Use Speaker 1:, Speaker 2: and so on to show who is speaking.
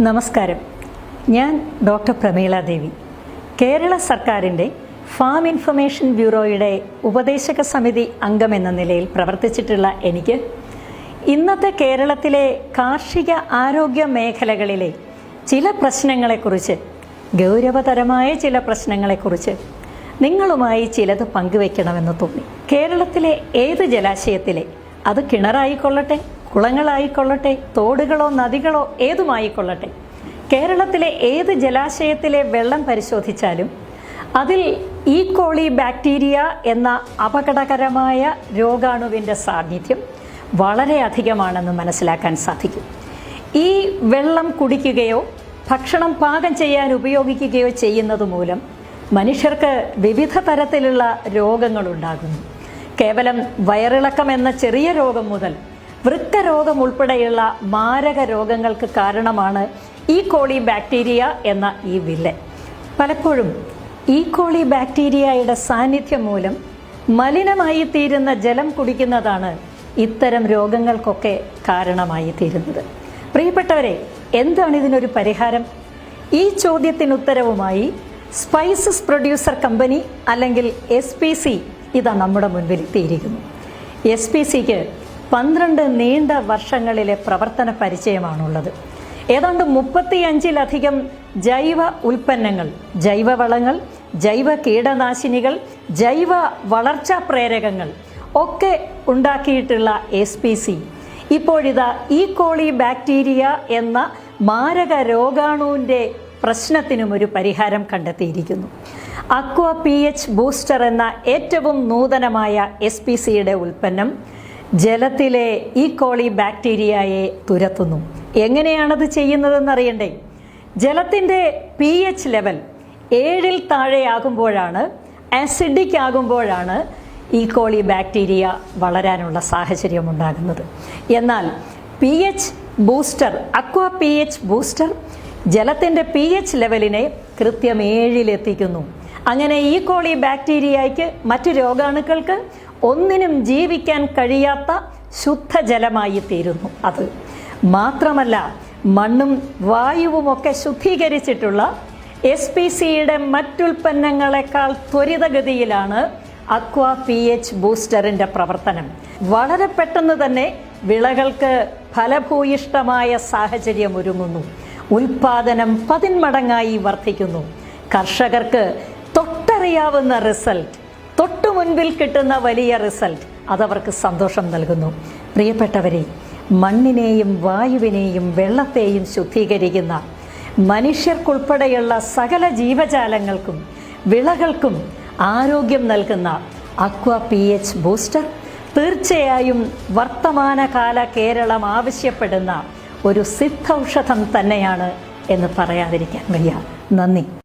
Speaker 1: നമസ്കാരം. ഞാൻ ഡോക്ടർ പ്രമീള ദേവി. കേരള സർക്കാരിൻ്റെ ഫാം ഇൻഫർമേഷൻ ബ്യൂറോയുടെ ഉപദേശക സമിതി അംഗമെന്ന നിലയിൽ പ്രവർത്തിച്ചിട്ടുള്ള എനിക്ക് ഇന്നത്തെ കേരളത്തിലെ കാർഷിക ആരോഗ്യ മേഖലകളിലെ ചില പ്രശ്നങ്ങളെക്കുറിച്ച്, ഗൗരവതരമായ ചില പ്രശ്നങ്ങളെക്കുറിച്ച് നിങ്ങളുമായി ചിലത് പങ്കുവയ്ക്കണമെന്ന് തോന്നി. കേരളത്തിലെ ഏത് ജലാശയത്തിലെ, അത് കിണറായിക്കൊള്ളട്ടെ, കുളങ്ങളായിക്കൊള്ളട്ടെ, തോടുകളോ നദികളോ ഏതുമായിക്കൊള്ളട്ടെ, കേരളത്തിലെ ഏത് ജലാശയത്തിലെ വെള്ളം പരിശോധിച്ചാലും അതിൽ ഈ കോളി ബാക്ടീരിയ എന്ന അപകടകരമായ രോഗാണുവിൻ്റെ സാന്നിധ്യം വളരെ അധികമാണെന്ന് മനസ്സിലാക്കാൻ സാധിക്കും. ഈ വെള്ളം കുടിക്കുകയോ ഭക്ഷണം പാകം ചെയ്യാൻ ഉപയോഗിക്കുകയോ ചെയ്യുന്നത് മൂലം മനുഷ്യർക്ക് വിവിധ തരത്തിലുള്ള രോഗങ്ങളുണ്ടാകുന്നു. കേവലം വയറിളക്കം എന്ന ചെറിയ രോഗം മുതൽ വൃക്ക രോഗം ഉൾപ്പെടെയുള്ള മാരക രോഗങ്ങൾക്ക് കാരണമാണ് ഈ കോളി ബാക്ടീരിയ എന്ന ഈ വില്ലൻ. പലപ്പോഴും ഈ കോളി ബാക്ടീരിയയുടെ സാന്നിധ്യം മൂലം മലിനമായി തീരുന്ന ജലം കുടിക്കുന്നതാണ് ഇത്തരം രോഗങ്ങൾക്കൊക്കെ കാരണമായി തീരുന്നത്. പ്രിയപ്പെട്ടവരെ, എന്താണ് ഇതിനൊരു പരിഹാരം? ഈ ചോദ്യത്തിന് ഉത്തരവുമായി സ്പൈസസ് പ്രൊഡ്യൂസർ കമ്പനി അല്ലെങ്കിൽ SPC ഇതാ നമ്മുടെ മുൻപിൽ എത്തിയിരിക്കുന്നു. SPCക്ക് 12 നീണ്ട വർഷങ്ങളിലെ പ്രവർത്തന പരിചയമാണുള്ളത്. ഏതാണ്ട് 35-ലധികം ജൈവ ഉൽപ്പന്നങ്ങൾ, ജൈവവളങ്ങൾ, ജൈവ കീടനാശിനികൾ, ജൈവ വളർച്ചാ പ്രേരകങ്ങൾ ഒക്കെ ഉണ്ടാക്കിയിട്ടുള്ള SPC ഇപ്പോഴിതാ ഈ കോളി ബാക്ടീരിയ എന്ന മാരക രോഗാണുവിൻ്റെ പ്രശ്നത്തിനും ഒരു പരിഹാരം കണ്ടെത്തിയിരിക്കുന്നു. അക്വ PH ബൂസ്റ്റർ എന്ന ഏറ്റവും നൂതനമായ SPCയുടെ ഉൽപ്പന്നം ജലത്തിലെ ഈ കോളി ബാക്ടീരിയയെ തുരത്തുന്നു. എങ്ങനെയാണത് ചെയ്യുന്നതെന്നറിയണ്ടേ? ജലത്തിൻ്റെ PH ലെവൽ 7-ൽ താഴെയാകുമ്പോഴാണ്, ആസിഡിക് ആകുമ്പോഴാണ് ഈ കോളി ബാക്ടീരിയ വളരാനുള്ള സാഹചര്യം ഉണ്ടാകുന്നത്. എന്നാൽ PH booster, aqua PH booster ജലത്തിൻ്റെ PH ലെവലിനെ കൃത്യം 7-ലെത്തിക്കുന്നു. അങ്ങനെ ഈ കോളി ബാക്ടീരിയയ്ക്ക്, മറ്റ് രോഗാണുക്കൾക്ക് ഒന്നിനും ജീവിക്കാൻ കഴിയാത്ത ശുദ്ധജലമായി തീരുന്നു. അത് മാത്രമല്ല, മണ്ണും വായുവുമൊക്കെ ശുദ്ധീകരിച്ചിട്ടുള്ള SPCയുടെ മറ്റുൽപ്പന്നങ്ങളെക്കാൾ ത്വരിതഗതിയിലാണ് അക്വ PH ബൂസ്റ്ററിൻ്റെ പ്രവർത്തനം. വളരെ പെട്ടെന്ന് തന്നെ വിളകൾക്ക് ഫലഭൂയിഷ്ടമായ സാഹചര്യം ഒരുങ്ങുന്നു. ഉൽപാദനം 10 മടങ്ങായി വർദ്ധിക്കുന്നു. കർഷകർക്ക് തൊട്ടറിയാവുന്ന റിസൾട്ട്, തൊട്ടു മുൻപിൽ കിട്ടുന്ന വലിയ റിസൾട്ട്, അതവർക്ക് സന്തോഷം നൽകുന്നു. പ്രിയപ്പെട്ടവരെ, മണ്ണിനെയും വായുവിനെയും വെള്ളത്തെയും ശുദ്ധീകരിക്കുന്ന മനുഷ്യർക്കുൾപ്പെടെയുള്ള സകല ജീവജാലങ്ങൾക്കും വിളകൾക്കും ആരോഗ്യം നൽകുന്ന അക്വ PH ബൂസ്റ്റർ തീർച്ചയായും വർത്തമാനകാല കേരളം ആവശ്യപ്പെടുന്ന ഒരു സിദ്ധൌഷധം തന്നെയാണ് എന്ന് പറയാതിരിക്കാൻ വയ്യ. നന്ദി.